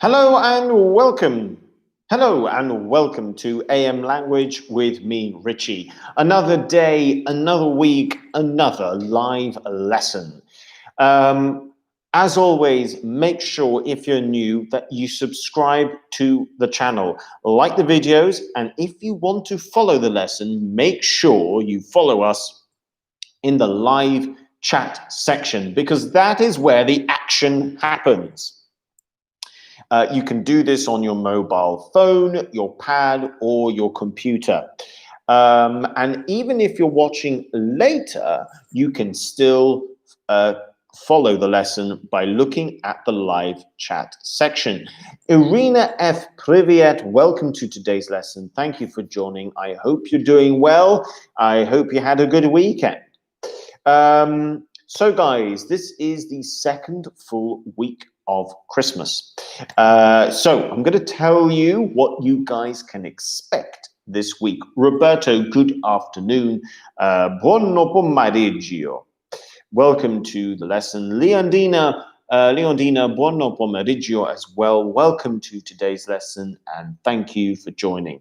Hello and welcome. Hello and welcome to AM Language with me, Richie. Another day, another week, another live lesson. As always, make sure if you're new that you subscribe to the channel, like the videos, and if you want to follow the lesson, make sure you follow us in the live chat section because that is where the action happens. You can do this on your mobile phone, your pad, or your computer. And even if you're watching later, you can still follow the lesson by looking at the live chat section. Irina F. Privyet, welcome to today's lesson. Thank you for joining. I hope you're doing well. I hope you had a good weekend. So guys, this is the second full week of Christmas. So I'm going to tell you what you guys can expect this week. Roberto, good afternoon. Buon pomeriggio. Welcome to the lesson. Leondina, buon pomeriggio as well. Welcome to today's lesson and thank you for joining.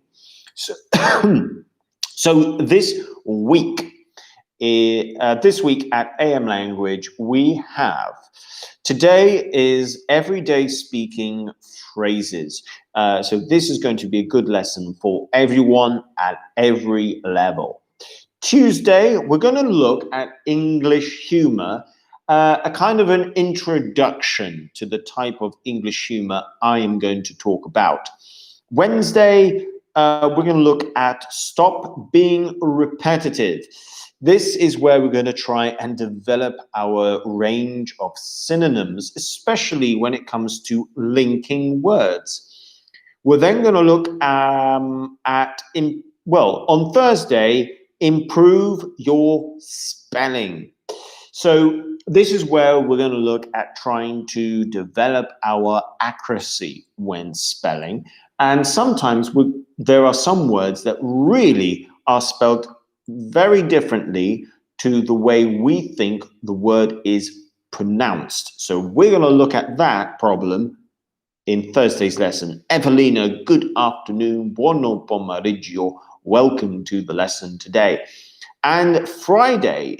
So, so this week at AM Language, we have, today is everyday speaking phrases. So this is going to be a good lesson for everyone at every level. Tuesday, we're going to look at English humor, a kind of an introduction to the type of English humor I am going to talk about. Wednesday, we're going to look at stop being repetitive. This is where we're going to try and develop our range of synonyms, especially when it comes to linking words. We're then going to look on Thursday, improve your spelling. So this is where we're going to look at trying to develop our accuracy when spelling. And sometimes there are some words that really are spelled very differently to the way we think the word is pronounced. So we're going to look at that problem in Thursday's lesson. Evelina, good afternoon. Buon pomeriggio. Welcome to the lesson today. And Friday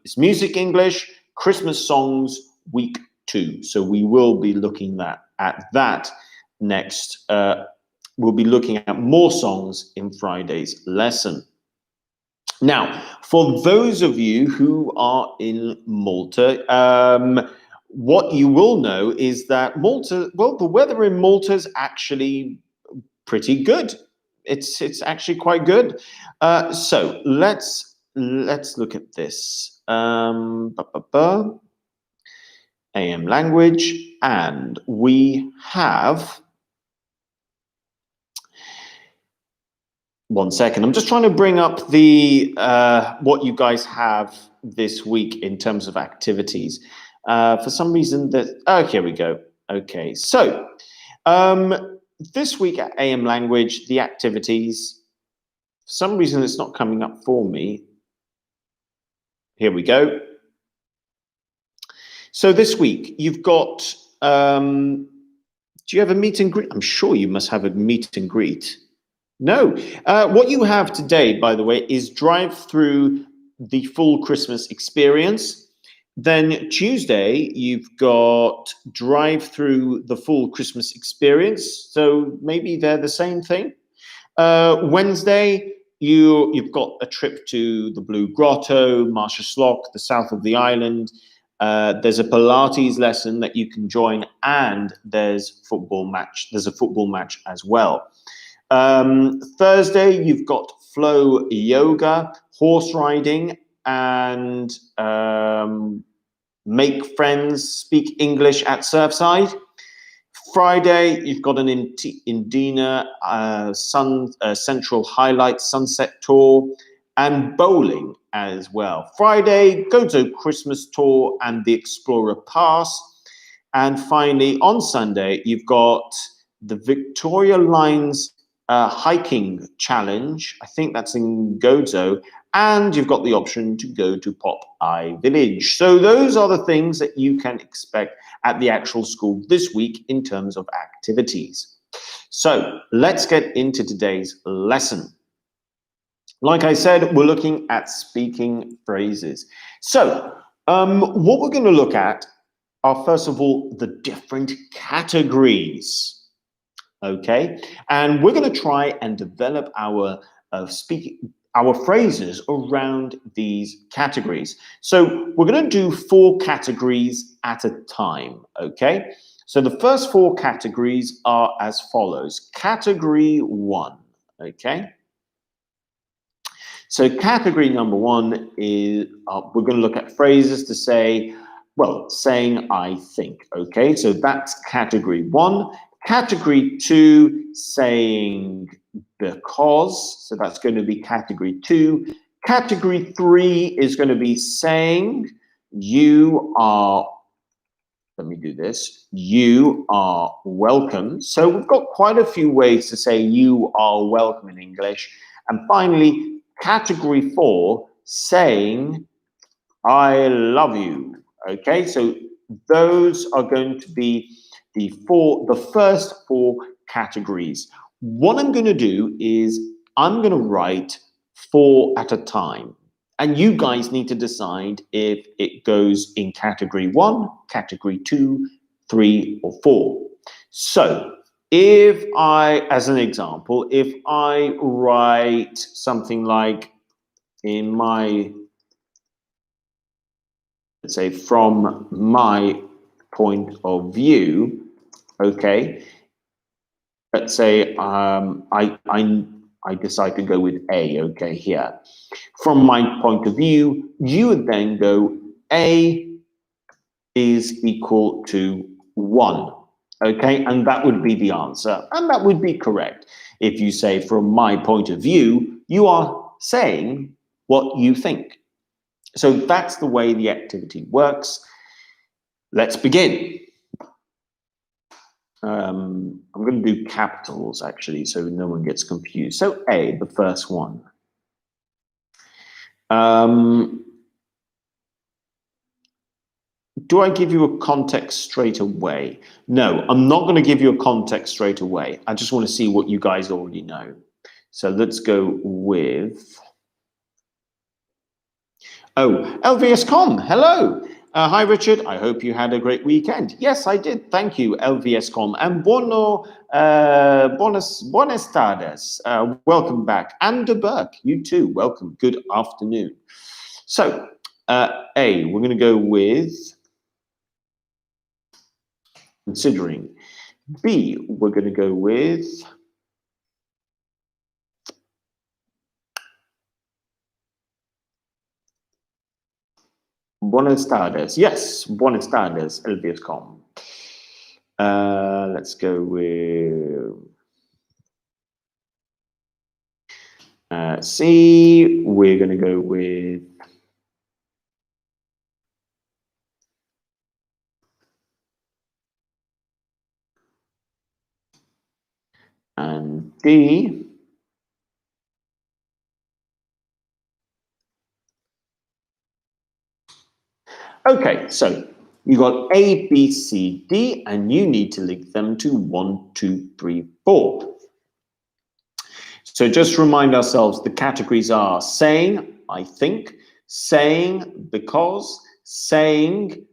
is Music English, Christmas Songs, Week 2. So we will be looking at that next. We'll be looking at more songs in Friday's lesson. Now, for those of you who are in Malta, what you will know is that Malta, well, the weather in Malta is actually pretty good. It's actually quite good. So let's look at this. AM language, and we have. One second. I'm just trying to bring up the what you guys have this week in terms of activities. For some reason here we go. Okay, so this week at AM Language, the activities, for some reason it's not coming up for me. Here we go. So this week you've got, do you have a meet and greet? I'm sure you must have a meet and greet. No. What you have today, by the way, is drive through the full Christmas experience. Then Tuesday, you've got drive through the full Christmas experience. So maybe they're the same thing. Wednesday, you've got a trip to the Blue Grotto, Marshallock, the south of the island. There's a Pilates lesson that you can join, and there's a football match as well. Thursday, you've got flow yoga, horse riding, and make friends, speak English at Surfside. Friday, you've got an Indina Central Highlight Sunset Tour and bowling as well. Friday, go to Christmas Tour and the Explorer Pass. And finally, on Sunday, you've got the Victoria Lines hiking challenge. I think that's in Gozo. And you've got the option to go to Popeye Village. So those are the things that you can expect at the actual school this week in terms of activities. So let's get into today's lesson. Like I said, we're looking at speaking phrases. So what we're going to look at are, first of all, the different categories. Okay, and we're going to try and develop our phrases around these categories. So we're going to do 4 categories at a time. Okay, so the first 4 categories are as follows. Category 1. Okay, so category number 1 is we're going to look at phrases to say, well, saying I think. Okay, so that's category 1. Category 2, saying because. So that's going to be category 2. Category 3 is going to be saying you are, let me do this, you are welcome. So we've got quite a few ways to say you are welcome in English. And finally, category 4, saying I love you. Okay, so those are going to be the first 4 categories. What I'm going to do is I'm going to write 4 at a time. And you guys need to decide if it goes in category 1, category 2, 3, or 4. So if I, as an example, if I write something like in my, let's say, from my point of view, okay, let's say I decide to go with A, okay, here. From my point of view, you would then go A is equal to 1, okay, and that would be the answer, and that would be correct. If you say from my point of view, you are saying what you think. So that's the way the activity works. Let's begin. I'm going to do capitals, actually, so no one gets confused. So A, the first one. Do I give you a context straight away? No, I'm not going to give you a context straight away. I just want to see what you guys already know. So let's go with... Oh, LVScom, hello. Hi, Richard. I hope you had a great weekend. Yes, I did. Thank you, LVScom. And buenas tardes. Welcome back. Amanda Burke, you too. Welcome. Good afternoon. So, A, we're going to go with considering. B, we're going to go with buenas tardes. Yes, buenas tardes, LVScom. Let's go with C. We're going to go with and D. Okay, so you got A, B, C, D, and you need to link them to 1, 2, 3, 4. So just remind ourselves, the categories are saying, I think, saying, because, saying,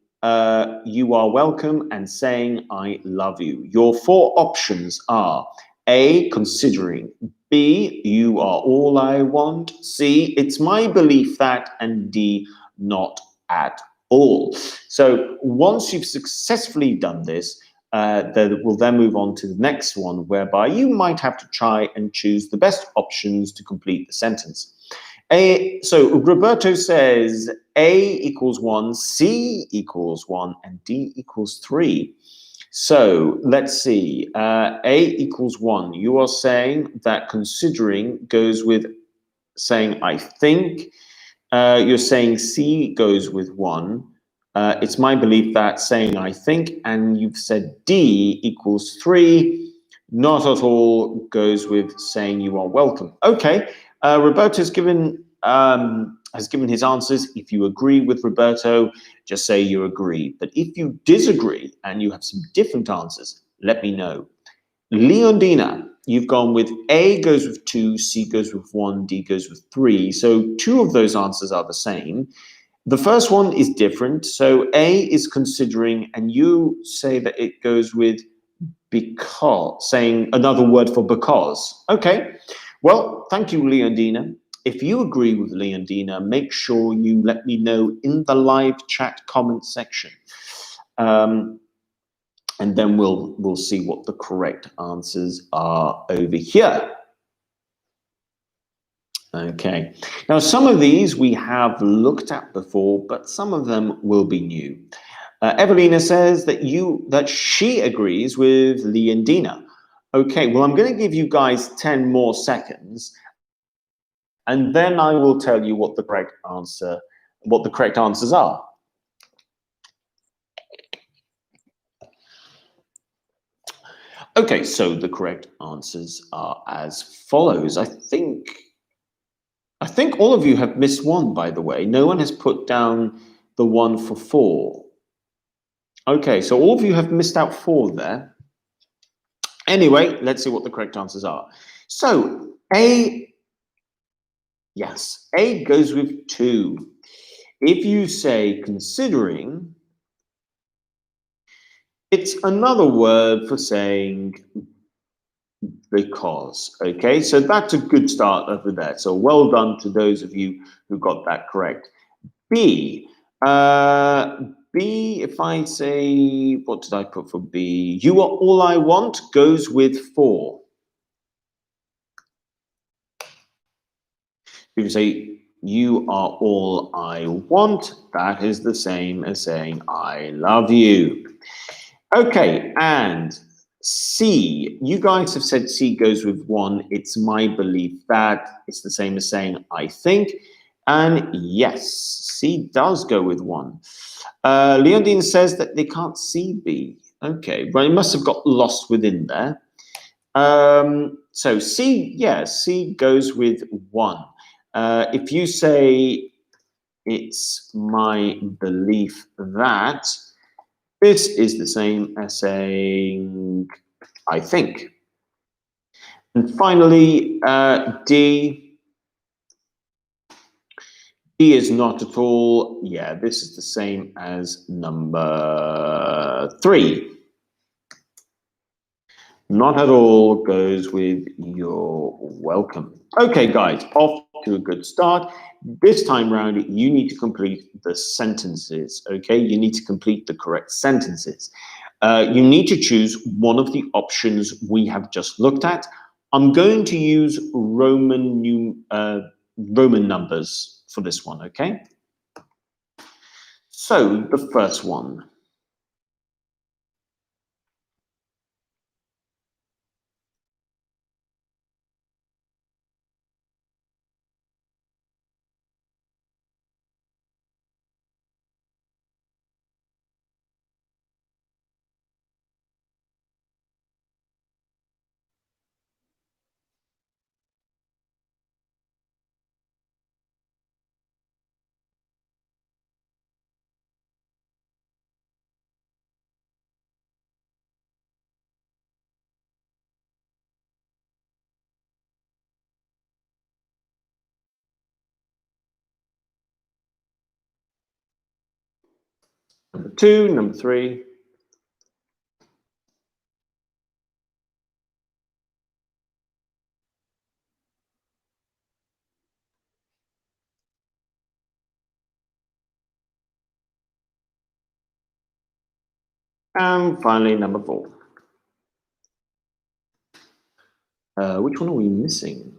you are welcome, and saying, I love you. Your 4 options are A, considering, B, you are all I want, C, it's my belief that, and D, not at all. So once you've successfully done this, we'll then move on to the next one, whereby you might have to try and choose the best options to complete the sentence. So Roberto says A equals 1, C equals 1, and D equals 3. So let's see, A equals 1. You are saying that considering goes with saying I think. You're saying C goes with 1. It's my belief that saying I think, and you've said D equals 3. Not at all goes with saying you are welcome. Okay, Roberto has given his answers. If you agree with Roberto, just say you agree. But if you disagree and you have some different answers, let me know. Leondina, you've gone with A goes with 2, C goes with 1, D goes with 3. So two of those answers are the same. The first one is different. So A is considering, and you say that it goes with because, saying another word for because. Okay. Well, thank you, Leondina. If you agree with Leondina, make sure you let me know in the live chat comment section. Um, and then we'll see what the correct answers are over here. Okay. Now, some of these we have looked at before, but some of them will be new. Evelina says that she agrees with Leondina. Okay, well, I'm going to give you guys 10 more seconds, and then I will tell you what the correct answers are. Okay, so the correct answers are as follows. I think all of you have missed one, by the way. No one has put down the one for 4. Okay, so all of you have missed out 4 there. Anyway, let's see what the correct answers are. So, yes, A goes with 2. If you say considering, it's another word for saying because. Okay, so that's a good start over there. So well done to those of you who got that correct. B. B, if I say, what did I put for B? You are all I want goes with 4. You can say, you are all I want. That is the same as saying, I love you. Okay, and C. You guys have said C goes with 1. It's my belief that. It's the same as saying, I think. And yes, C does go with 1. Leondine says that they can't see B. Okay, well, it must have got lost within there. So C, yeah, C goes with 1. If you say it's my belief that, this is the same as saying I think. And finally, D. D is not at all. Yeah, this is the same as number 3. Not at all goes with you're welcome. Okay, guys, off to a good start. This time round, you need to complete the sentences, okay? You need to complete the correct sentences. You need to choose one of the options we have just looked at. I'm going to use Roman numbers for this one, okay? So, the first one. Number 2, number 3. And finally, number 4. Which one are we missing?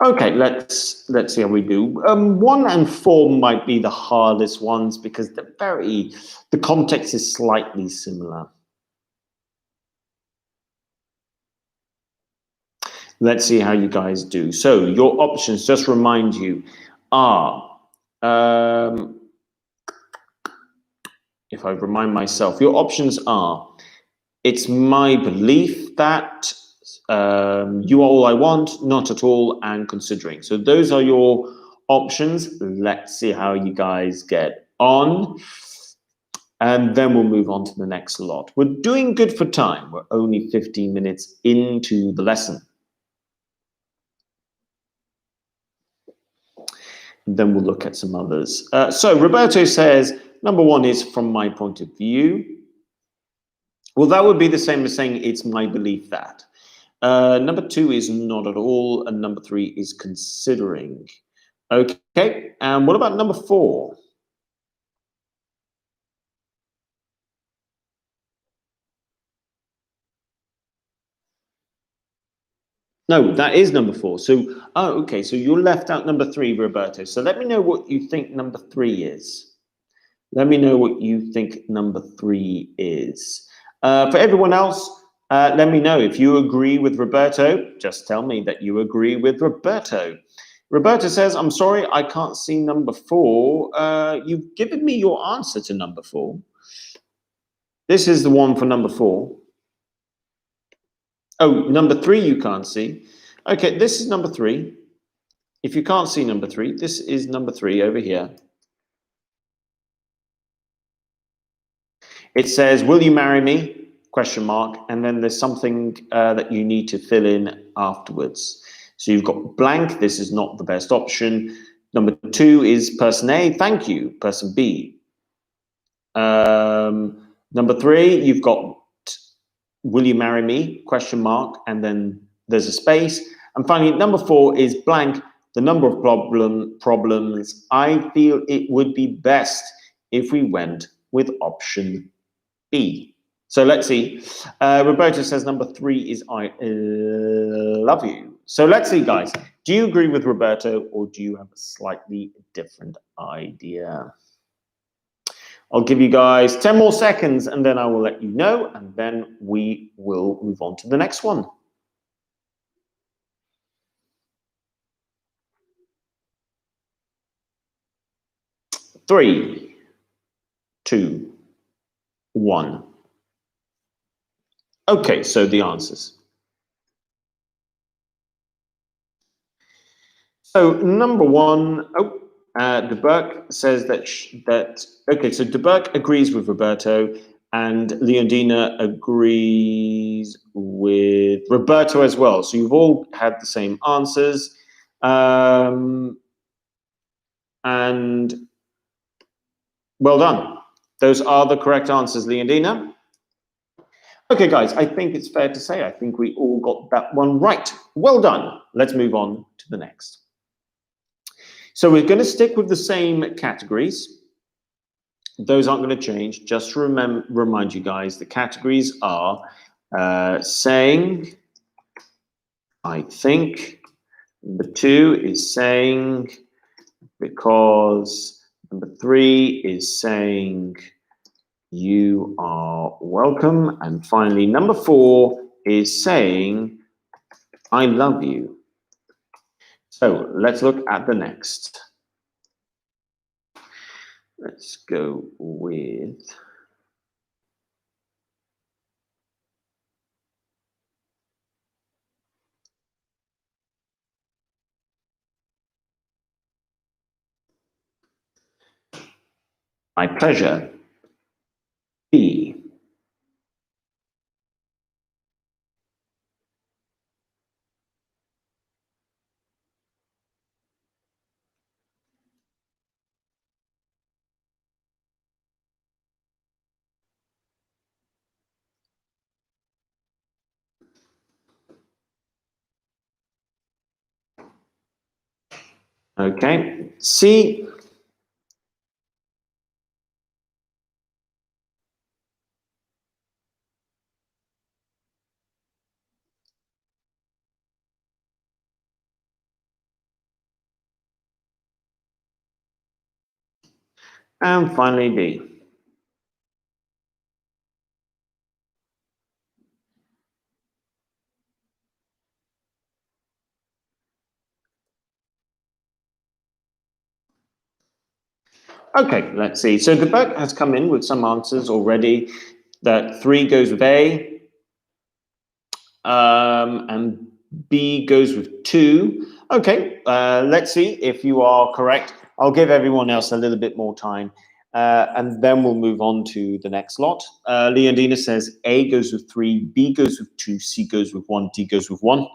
Okay, let's see how we do. 1 and 4 might be the hardest ones because the context is slightly similar. Let's see how you guys do. So your options, just remind you, are if I remind myself, your options are: it's my belief that, you are all I want, not at all, and considering. So those are your options. Let's see how you guys get on. And then we'll move on to the next lot. We're doing good for time. We're only 15 minutes into the lesson. Then we'll look at some others. So Roberto says, number 1 is from my point of view. Well, that would be the same as saying it's my belief that. Number 2 is not at all, and number 3 is considering. Okay, and what about number 4? No, that is number 4. So, okay, so you left out number 3, Roberto. So let me know what you think number 3 is. Let me know what you think number 3 is. For everyone else, let me know if you agree with Roberto. Just tell me that you agree with Roberto. Roberto says, I'm sorry, I can't see number 4. You've given me your answer to number 4. This is the one for number 4. Oh, number 3 you can't see. Okay, this is number 3. If you can't see number 3, this is number 3 over here. It says, will you marry me? Question mark. And then there's something that you need to fill in afterwards. So you've got blank. This is not the best option. Number 2 is person A. Thank you. Person B. Number 3, you've got will you marry me? Question mark. And then there's a space. And finally, number 4 is blank. The number of problems. I feel it would be best if we went with option B. So let's see. Roberto says number 3 is I love you. So let's see, guys. Do you agree with Roberto or do you have a slightly different idea? I'll give you guys 10 more seconds and then I will let you know, and then we will move on to the next one. 3, 2, 1. Okay, so the answers. So number 1, De Burke says okay, so De Burke agrees with Roberto and Leondina agrees with Roberto as well. So you've all had the same answers. And well done. Those are the correct answers, Leondina. Okay, guys, I think it's fair to say I think we all got that one right. Well done. Let's move on to the next. So we're going to stick with the same categories. Those aren't going to change. Just to remind you guys, the categories are saying, I think. Number 2 is saying, because. Number 3 is saying, you are welcome. And finally, number 4 is saying, I love you. So let's look at the next. Let's go with my pleasure. B. Okay. C. And finally, B. Okay, let's see. So the book has come in with some answers already. That 3 goes with A, and B goes with 2. Okay, let's see if you are correct. I'll give everyone else a little bit more time, and then we'll move on to the next lot. Leondina says A goes with 3, B goes with 2, C goes with 1, D goes with 1.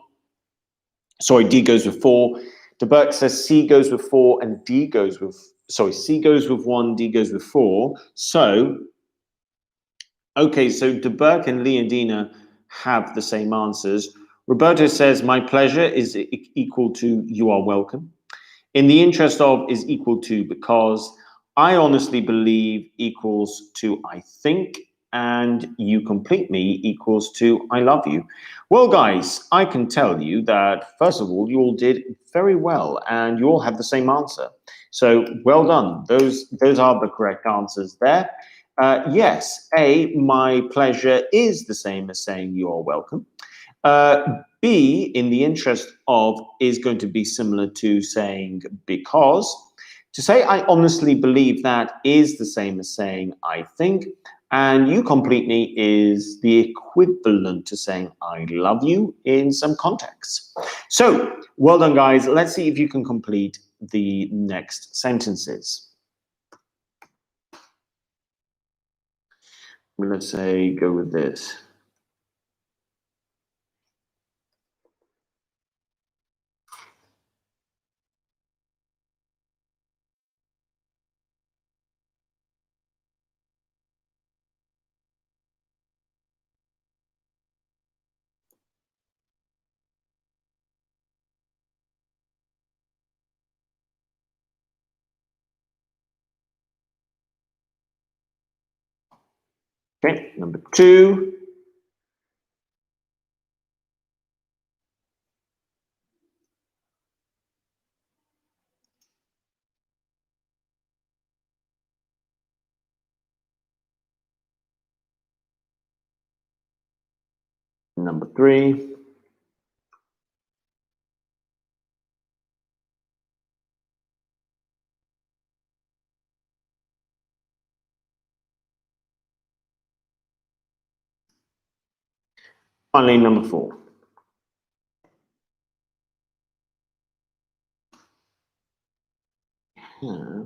Sorry, D goes with 4. De Burke says C goes with 4 and D goes with, sorry, C goes with 1, D goes with 4. So, okay, so De Burke and Leondina have the same answers. Roberto says, my pleasure is equal to you are welcome. In the interest of is equal to because. I honestly believe equals to I think, and you complete me equals to I love you. Well, guys, I can tell you that, first of all, you all did very well and you all have the same answer. So well done. Those are the correct answers there. Yes, A, my pleasure is the same as saying you are welcome. B, in the interest of, is going to be similar to saying because. To say I honestly believe that is the same as saying I think. And you complete me is the equivalent to saying I love you in some contexts. So, well done, guys. Let's see if you can complete the next sentences. Let's say go with this. Okay, number 2. Number 3. Finally, number 4. Yeah.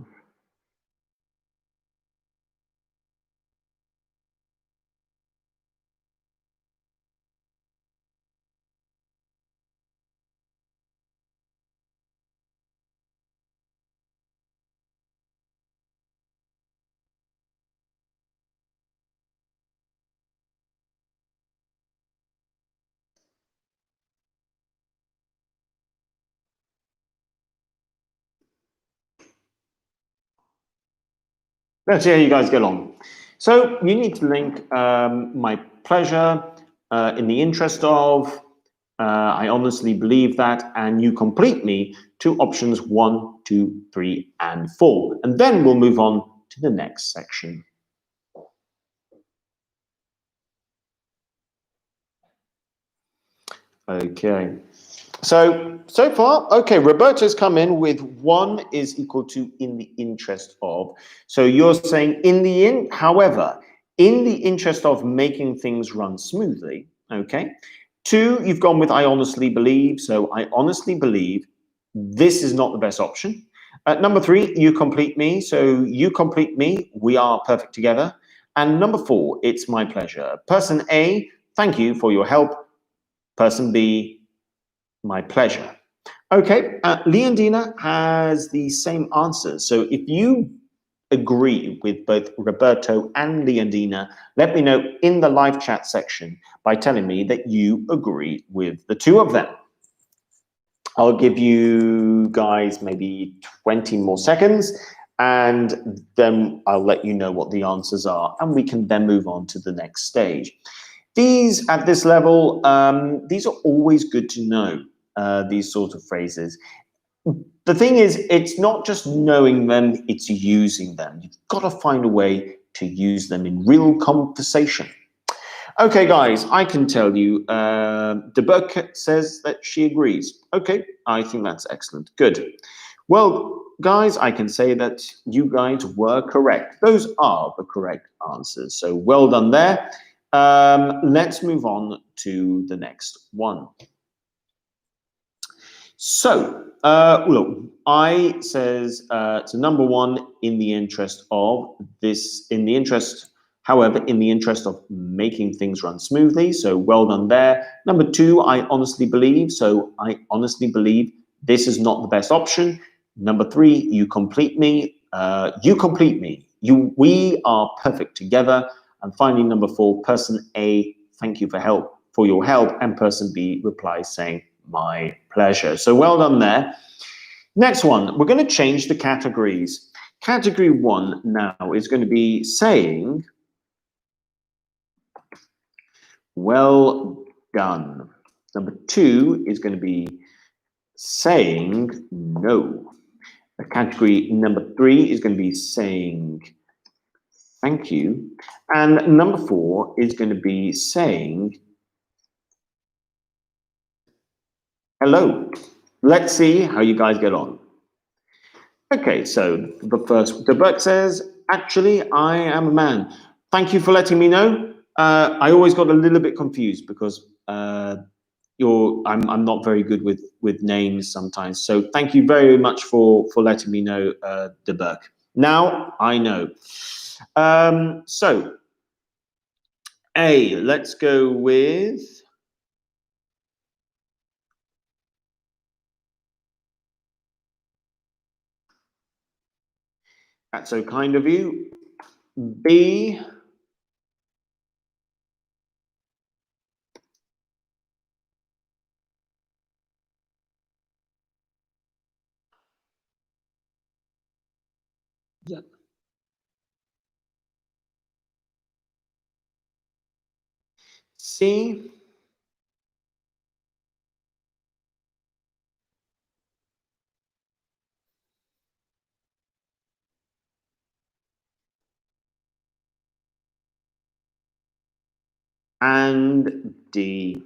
Let's see how you guys get on. So you need to link my pleasure, in the interest of, I honestly believe that, and you complete me to options 1, 2, 3, and 4. And then we'll move on to the next section. Okay. So far, okay, Roberto's come in with 1 is equal to in the interest of. So you're saying however, in the interest of making things run smoothly, okay? 2, you've gone with I honestly believe. So I honestly believe this is not the best option. Number 3, you complete me. So you complete me, we are perfect together. And number 4, it's my pleasure. Person A, thank you for your help. Person B, my pleasure. Okay, Leondina has the same answers. So if you agree with both Roberto and Leondina, let me know in the live chat section by telling me that you agree with the two of them. I'll give you guys maybe 20 more seconds and then I'll let you know what the answers are and we can then move on to the next stage. These, at this level, these are always good to know, these sort of phrases. the thing is, it's not just knowing them, it's using them. You've got to find a way to use them in real conversation. Okay, guys, I can tell you, Debuk says that she agrees. Okay, I think that's excellent. Good. Well, guys, I can say that you guys were correct. Those are the correct answers. So well done there. Let's move on to the next one. So, look, I says so number one, in the interest of this, however, in the interest of making things run smoothly. So well done there. Number two, I honestly believe. So I honestly believe this is not the best option. Number three, you complete me. You complete me. We are perfect together. And finally, number four, person A, thank you for your help. And person B replies saying, my pleasure. So well done there. Next one, we're going to change the categories. Category one now is going to be saying, well done. Number two is going to be saying no. Category number three is going to be saying thank you. And number four is going to be saying hello. Let's see how you guys get on. Okay, so the first, Debuk says, actually, I am a man. Thank you for letting me know. I always got a little bit confused because I'm not very good with names sometimes. So thank you very much for letting me know, Debuk. Now I know. So A, let's go with that's so kind of you. B, yeah. C, and D.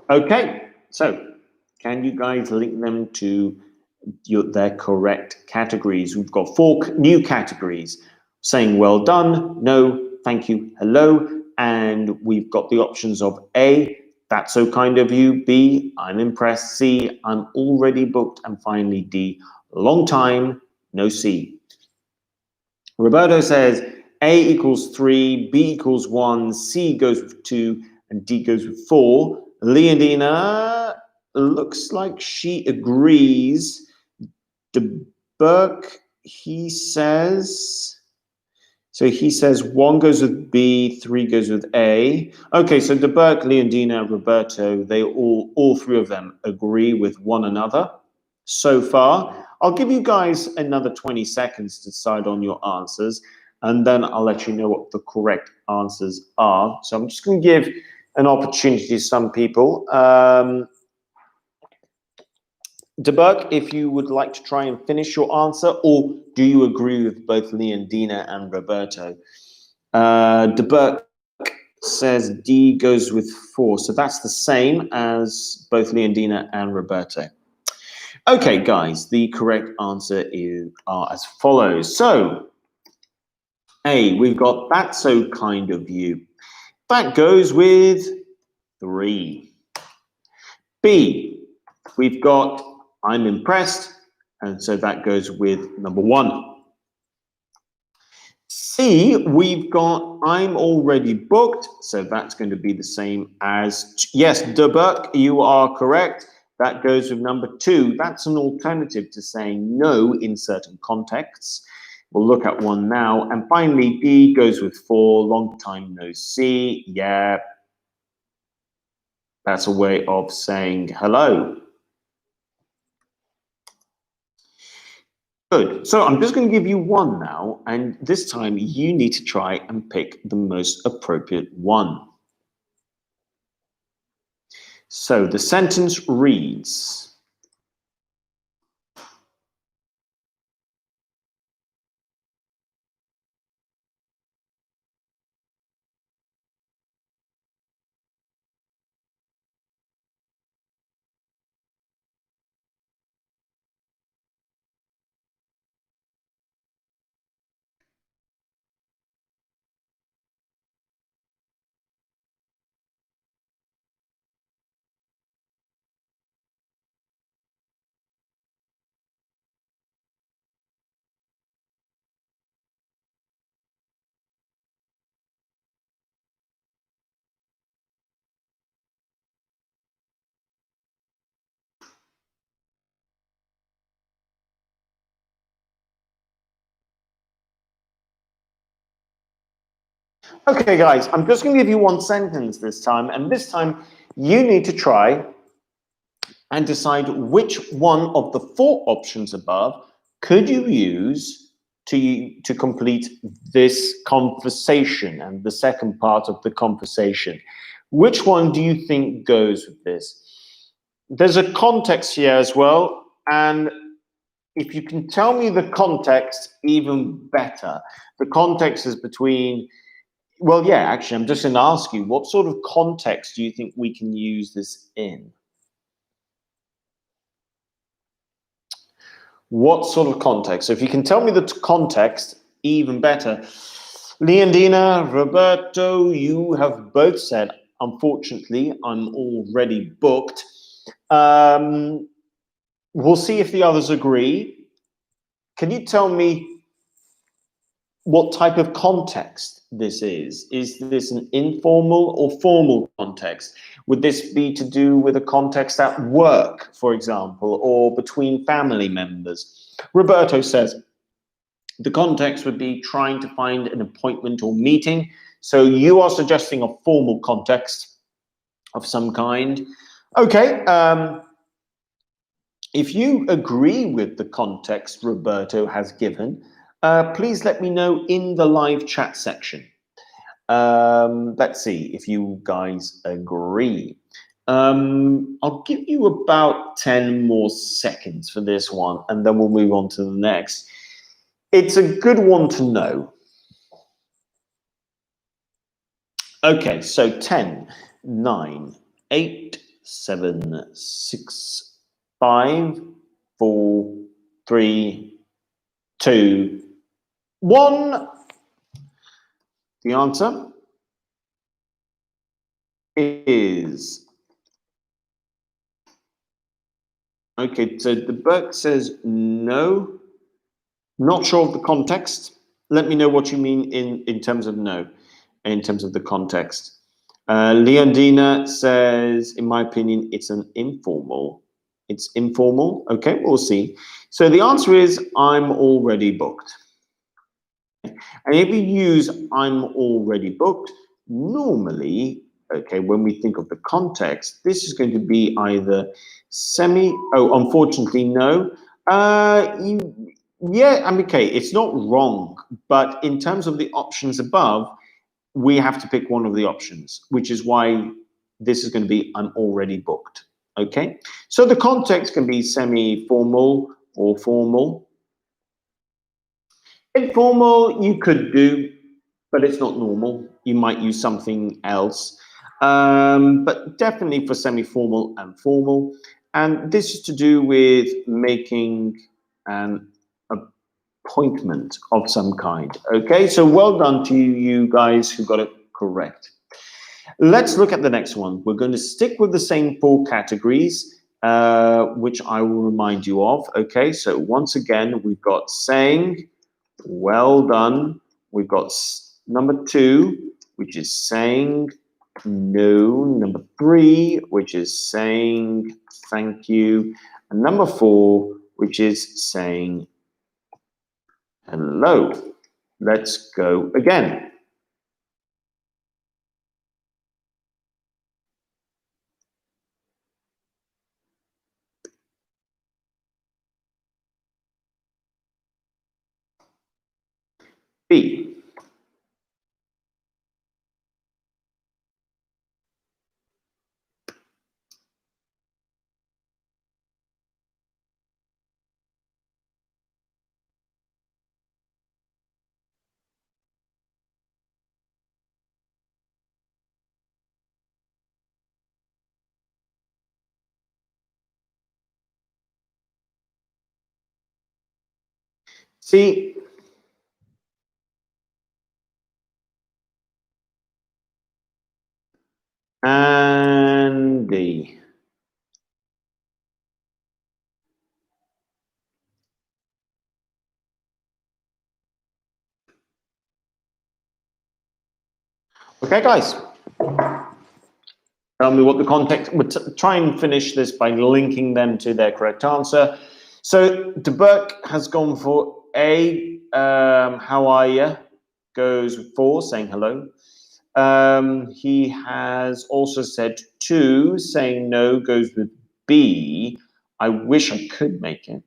Okay, so can you guys link them to their correct categories? We've got four new categories, saying well done, no, thank you, hello, and we've got the options of A, that's so kind of you, B, I'm impressed, C, I'm already booked, and finally D, long time, no see. Roberto says A equals 3, B equals 1, C goes with 2, and D goes with 4. Leondina looks like she agrees. Burke, he says, so he says 1 goes with B, 3 goes with A. Okay, so De Burke, Leondina, Roberto, they all three of them agree with one another so far. I'll give you guys another 20 seconds to decide on your answers, and then I'll let you know what the correct answers are. So I'm just going to give an opportunity to some people. De Burke, if you would like to try and finish your answer, or do you agree with both Leondina and Roberto? De Burke says D goes with 4, so that's the same as both Leondina and Roberto. Okay, guys, the correct answer are as follows. So, A, we've got that's so kind of you. That goes with 3. B, we've got I'm impressed, and so that goes with number 1. C, we've got I'm already booked, so that's going to be the same as, yes, De Burke, you are correct. That goes with number 2. That's an alternative to saying no in certain contexts. We'll look at one now. And finally, D goes with 4, long time no see. Yeah, that's a way of saying hello. Good. So I'm just going to give you one now, and this time you need to try and pick the most appropriate one. So the sentence reads, okay, guys, I'm just going to give you one sentence this time, and this time you need to try and decide which one of the four options above could you use to complete this conversation and the second part of the conversation. Which one do you think goes with this? There's a context here as well, and if you can tell me the context, even better. The context is between, well, yeah, actually, I'm just going to ask you, what sort of context do you think we can use this in? What sort of context? So if you can tell me the context, even better. Leondina, Roberto, you have both said, unfortunately, I'm already booked. We'll see if the others agree. Can you tell me what type of context this is? Is this an informal or formal context? Would this be to do with a context at work, for example, or between family members? Roberto says, the context would be trying to find an appointment or meeting. So you are suggesting a formal context of some kind. Okay, if you agree with the context Roberto has given, please let me know in the live chat section. Let's see if you guys agree. I'll give you about 10 more seconds for this one, and then we'll move on to the next. It's a good one to know. Okay, so 10, 9, 8, 7, 6, 5, 4, 3, 2, 1. The answer is, okay, so the book says no. Not sure of the context. Let me know what you mean in terms of no, in terms of the context. Leondina says, in my opinion, it's an informal. It's informal. Okay, we'll see. So the answer is, I'm already booked. And if you use I'm already booked, normally, okay, when we think of the context, this is going to be either unfortunately, no. Yeah, I'm okay, it's not wrong, but in terms of the options above, we have to pick one of the options, which is why this is going to be I'm already booked. Okay, so the context can be semi-formal or formal. Informal, you could do, but it's not normal. You might use something else. But definitely for semi-formal and formal. And this is to do with making an appointment of some kind. Okay, so well done to you guys who got it correct. Let's look at the next one. We're going to stick with the same four categories, which I will remind you of. Okay, so once again, we've got saying, well done. We've got number 2, which is saying no. Number 3, which is saying thank you. And number 4, which is saying hello. Let's go again. B. C. And D. Okay, guys. Tell me what the context. We'll try and finish this by linking them to their correct answer. So De Burke has gone for A. How are you? Goes with 4, saying hello. He has also said 2, saying no, goes with B. I wish I could make it.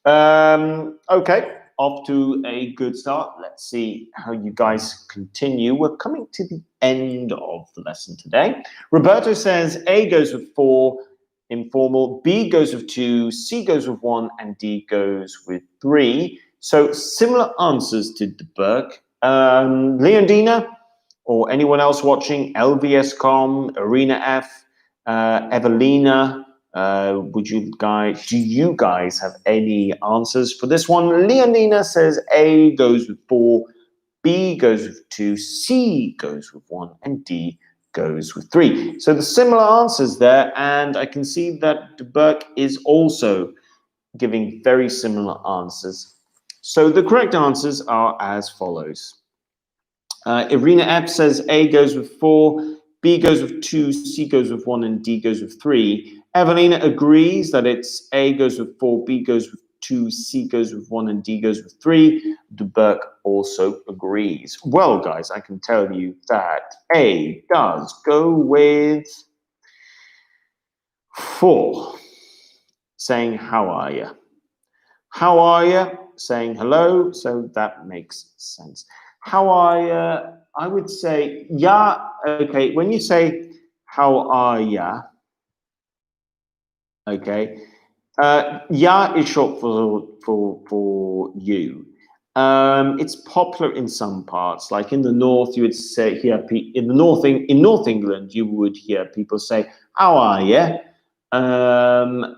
Okay, off to a good start. Let's see how you guys continue. We're coming to the end of the lesson today. Roberto says A goes with 4, informal, B goes with 2, C goes with 1, and D goes with 3. So similar answers to De Burke. Leondina, or anyone else watching, LVScom, Arena F, Evelina, do you guys have any answers for this one? Leonina says A goes with 4, B goes with 2, C goes with 1, and D goes with 3. So the similar answers there, and I can see that De Burke is also giving very similar answers. So the correct answers are as follows. Irina F says A goes with 4, B goes with 2, C goes with 1, and D goes with 3. Evelina agrees that it's A goes with 4, B goes with 2, C goes with 1, and D goes with 3. De Burke also agrees. Well, guys, I can tell you that A does go with 4, saying how are you? How are you? Saying hello, so that makes sense. How are you? I would say, yeah, okay, when you say, how are ya? Okay, yeah is short for you. It's popular in some parts, like in the north, you would say, in the north, in North England, you would hear people say, how are you?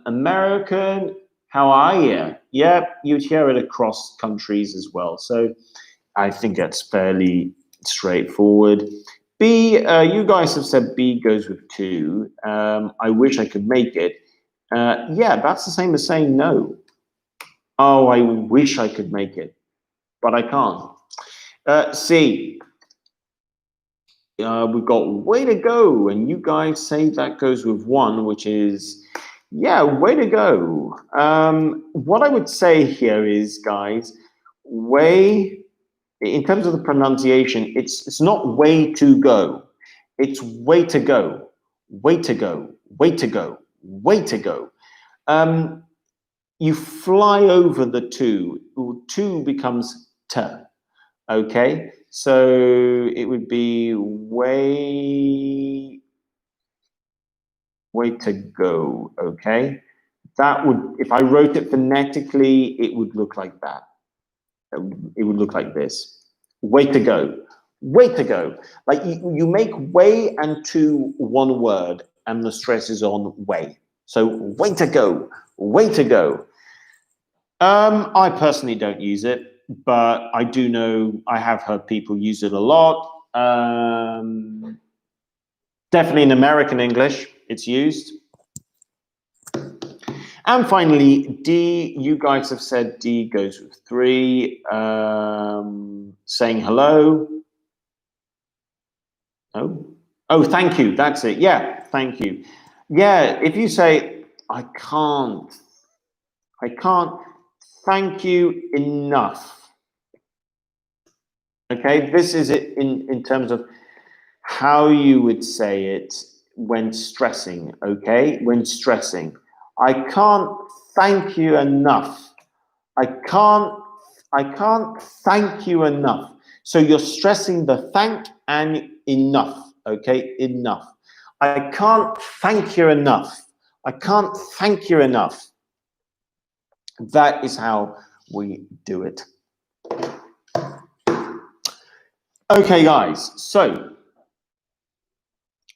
American, how are you? Yeah, you'd hear it across countries as well. So I think that's fairly straightforward. B, you guys have said B goes with 2. I wish I could make it. Yeah, that's the same as saying no. Oh, I wish I could make it, but I can't. C, we've got way to go, and you guys say that goes with 1, which is, yeah, way to go. What I would say here is, guys, way, in terms of the pronunciation, it's not way to go. It's way to go, way to go, way to go, way to go. You fly over the 2. 2 becomes t. Okay, so it would be way to go. Okay, that would, if I wrote it phonetically, it would look like that. It would look like this. Way to go. Way to go. Like you make way and 2 one word, and the stress is on way. So way to go. Way to go. I personally don't use it, but I do know, I have heard people use it a lot. Definitely in American English, it's used. And finally, D, you guys have said D goes with 3. Saying hello. Oh, thank you. That's it. Yeah, thank you. Yeah, if you say, I can't thank you enough. Okay, this is it in terms of how you would say it when stressing. Okay, when stressing. I can't thank you enough. I can't I can't thank you enough. So you're stressing the thank and enough, okay? Enough. I can't thank you enough. I can't thank you enough. That is how we do it. Okay, guys, so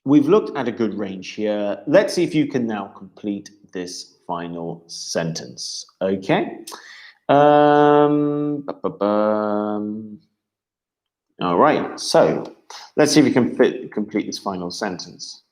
we've looked at a good range here. Let's see if you can now complete this final sentence, okay? All right, so let's see if you can complete this final sentence.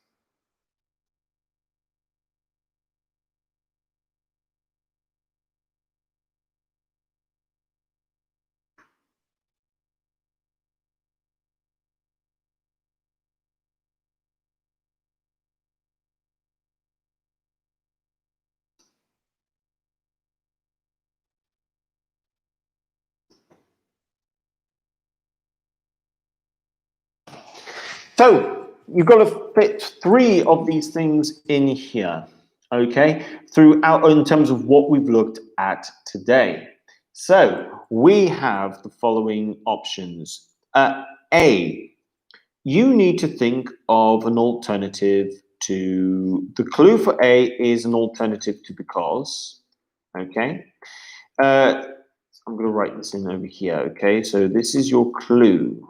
So you've got to fit 3 of these things in here, okay, throughout in terms of what we've looked at today. So we have the following options. A, you need to think of an alternative to, the clue for A is an alternative to because, okay. I'm going to write this in over here, okay, so this is your clue.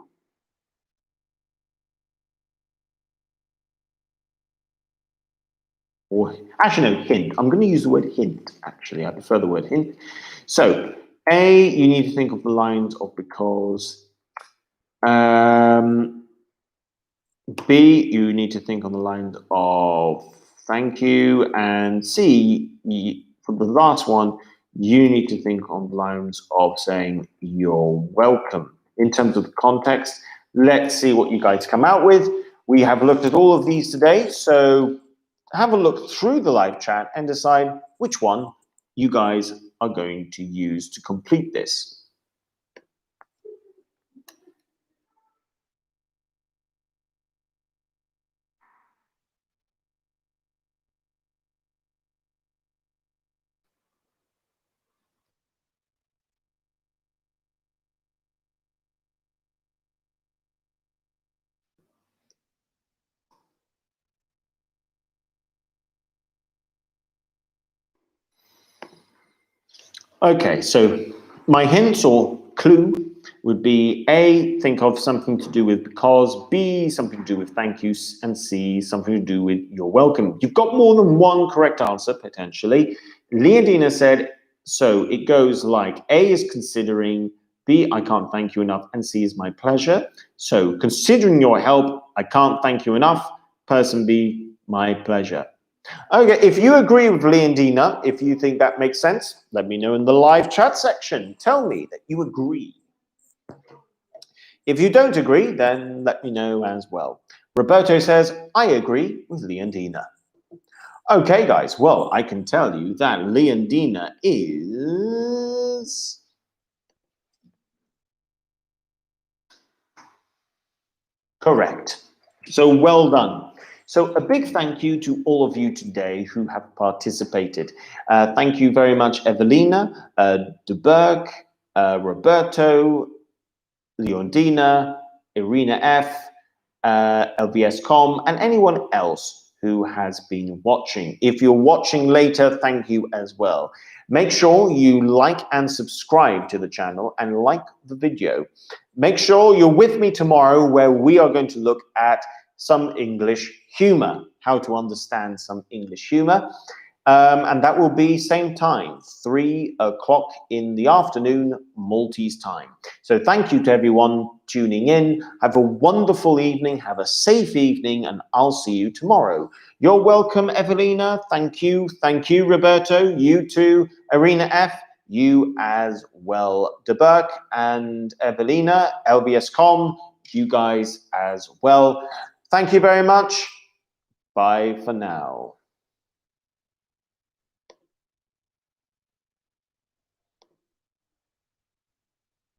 Or actually, no, hint. I'm going to use the word hint, actually. I prefer the word hint. So, A, you need to think of the lines of because. B, you need to think on the lines of thank you. And C, for the last one, you need to think on the lines of saying you're welcome. In terms of the context, let's see what you guys come out with. We have looked at all of these today, so have a look through the live chat and decide which one you guys are going to use to complete this. Okay, so my hints or clue would be A, think of something to do with because, B, something to do with thank you, and C, something to do with you're welcome. You've got more than one correct answer, potentially. Leondina said, so it goes like A is considering, B, I can't thank you enough, and C is my pleasure. So considering your help, I can't thank you enough, person B, my pleasure. Okay, if you agree with Leondina, if you think that makes sense, let me know in the live chat section. Tell me that you agree. If you don't agree, then let me know as well. Roberto says, I agree with Leondina. Okay, guys, well, I can tell you that Leondina is correct. So well done. So a big thank you to all of you today who have participated. Thank you very much, Evelina, De Burke, Roberto, Leondina, Irina F, LBS.com, and anyone else who has been watching. If you're watching later, thank you as well. Make sure you like and subscribe to the channel and like the video. Make sure you're with me tomorrow where we are going to look at some English humor, how to understand some English humor. And that will be same time, 3 o'clock in the afternoon, Maltese time. So thank you to everyone tuning in. Have a wonderful evening. Have a safe evening, and I'll see you tomorrow. You're welcome, Evelina. Thank you. Thank you, Roberto. You too, Irina F. You as well, De Burke and Evelina, LBS.com. You guys as well. Thank you very much. Bye for now.